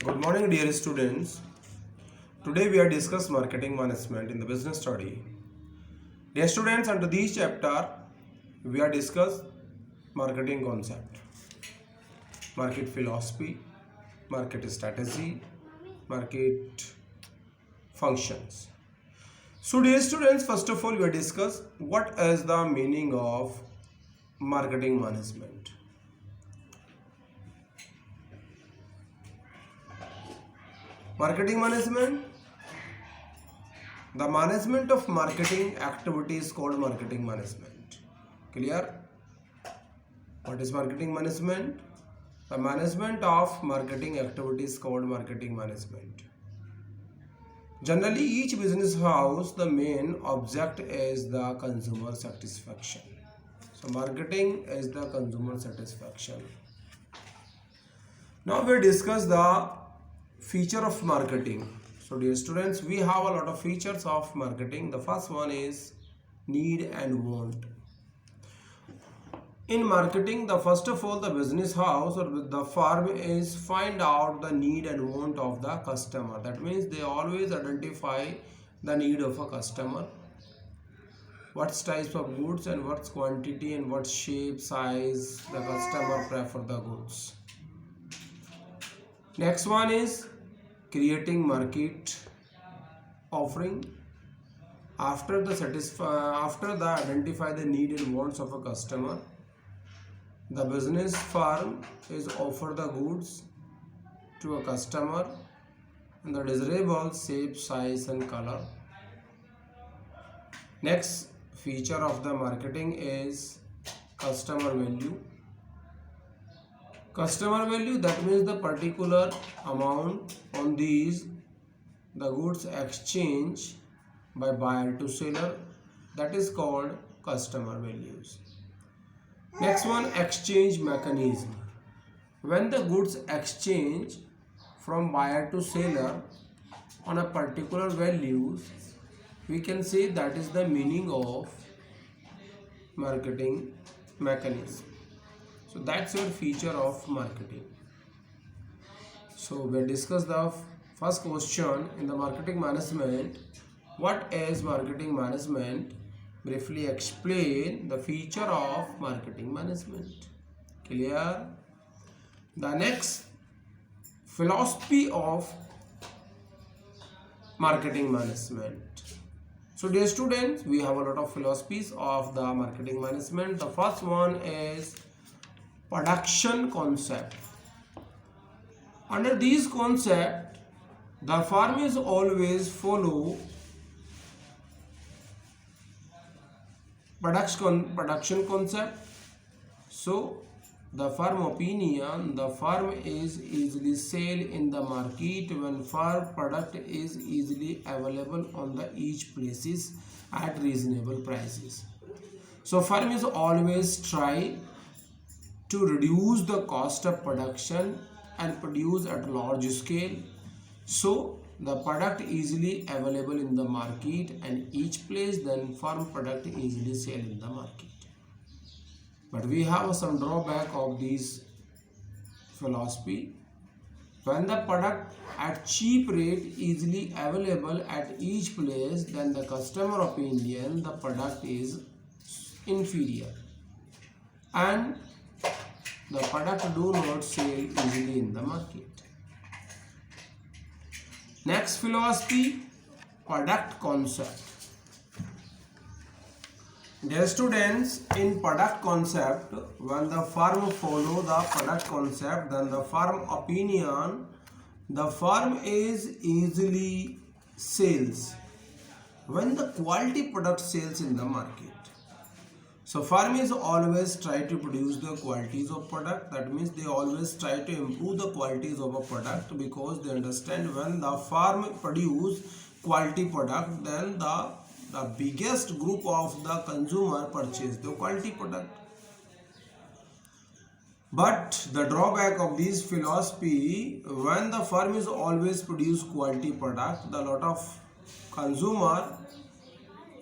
Good morning, dear students. Today we are discuss marketing management in the business study. Dear students, under this chapter, we are discuss marketing concept, market philosophy, market strategy, market functions. So, dear students, first of all, we are discuss what is the meaning of marketing management. Marketing management. The management of marketing activities called marketing management. Clear? What is marketing management? The management of marketing activities called marketing management. Generally, each business house, the main object is the consumer satisfaction. So, marketing is the consumer satisfaction. Now, we discuss the feature of marketing. So, dear students, we have a lot of features of marketing. The first one is need and want. In marketing, the first of all, the business house or the firm is find out the need and want of the customer. That means they always identify the need of a customer. What types of goods and what quantity and what shape, size the customer prefer the goods. Next one is creating market offering. After the identify the need and wants of a customer, the business firm is offer the goods to a customer in the desirable shape, size and color. Next feature of the marketing is customer value. Customer value, that means the particular amount on these the goods exchange by buyer to seller, that is called customer values. Next one, exchange mechanism. When the goods exchange from buyer to seller on a particular values, we can say that is the meaning of marketing mechanism. So that's your feature of marketing. So we'll discuss the first question in the marketing management. What is marketing management? Briefly explain the feature of marketing management. Clear? The next, philosophy of marketing management. So dear students, we have a lot of philosophies of the marketing management. The first one is production concept. Under these concept, the firm is always follow production concept. So the firm opinion, the firm is easily sell in the market when firm product is easily available on the each places at reasonable prices. So firm is always try to reduce the cost of production and produce at large scale, so the product easily available in the market and each place, then firm product easily sell in the market. But we have some drawback of this philosophy. When the product at cheap rate easily available at each place, then the customer opinion the product is inferior and the product do not sell easily in the market. Next philosophy, product concept. Dear students, in product concept, when the firm follow the product concept, then the firm opinion, the firm is easily sales when the quality product sells in the market. So firm is always try to produce the qualities of product. That means they always try to improve the qualities of a product because they understand when the firm produce quality product, then the biggest group of the consumer purchase the quality product. But the drawback of this philosophy, when the firm is always produce quality product, the lot of consumer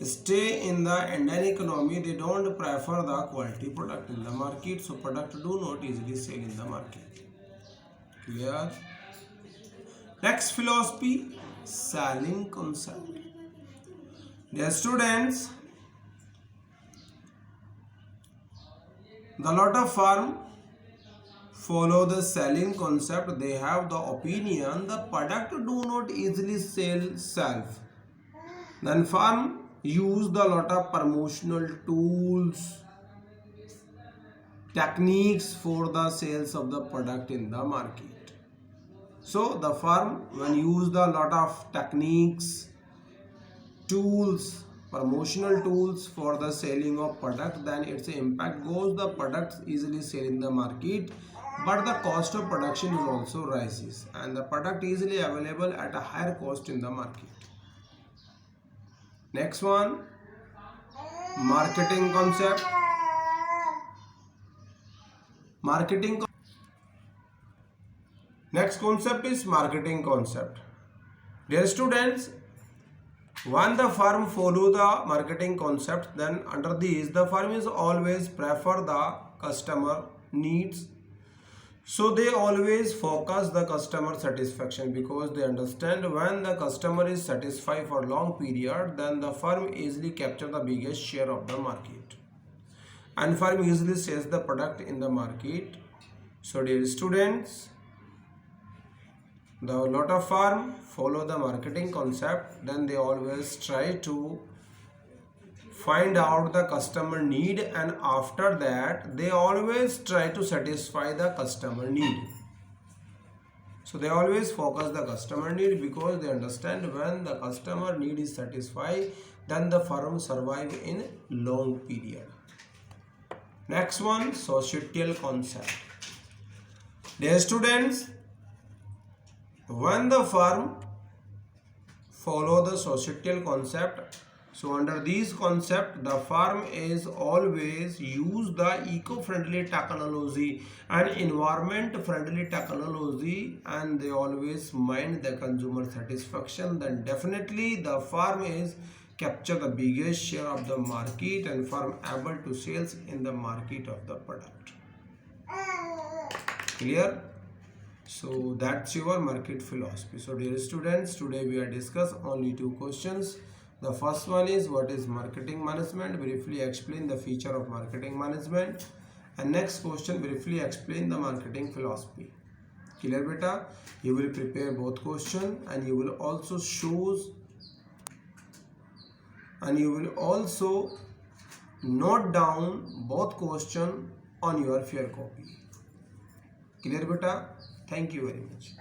stay in the Indian economy, they don't prefer the quality product in the market, so product do not easily sell in the market. Clear? Next philosophy, selling concept. Dear students, the lot of firm follow the selling concept. They have the opinion the product do not easily sell self. Then firm use the lot of promotional tools, techniques for the sales of the product in the market. So the firm when use the lot of techniques, tools, promotional tools for the selling of product, then its impact goes the product easily sell in the market, but the cost of production is also rises and the product easily available at a higher cost in the market. Next one, marketing concept. Marketing. Next concept is marketing concept. Dear students, when the firm follow the marketing concept, then under these the firm is always prefer the customer needs. So they always focus the customer satisfaction because they understand when the customer is satisfied for long period, then the firm easily capture the biggest share of the market. And firm easily sells the product in the market. So dear students, the lot of firm follow the marketing concept, then they always try to find out the customer need and after that they always try to satisfy the customer need. So they always focus the customer need because they understand when the customer need is satisfied, then the firm survive in long period. Next one, societal concept. Dear students, when the firm follow the societal concept, so under these concept the firm is always use the eco-friendly technology and environment-friendly technology and they always mind the consumer satisfaction, then definitely the firm is capture the biggest share of the market and firm able to sales in the market of the product. Clear? So that's your market philosophy. So dear students, today we are discuss only two questions. The first one is what is marketing management? Briefly explain the feature of marketing management. And next question, briefly explain the marketing philosophy. Clear beta? You will prepare both question and you will also shows and you will also note down both question on your fair copy. Clear beta? Thank you very much.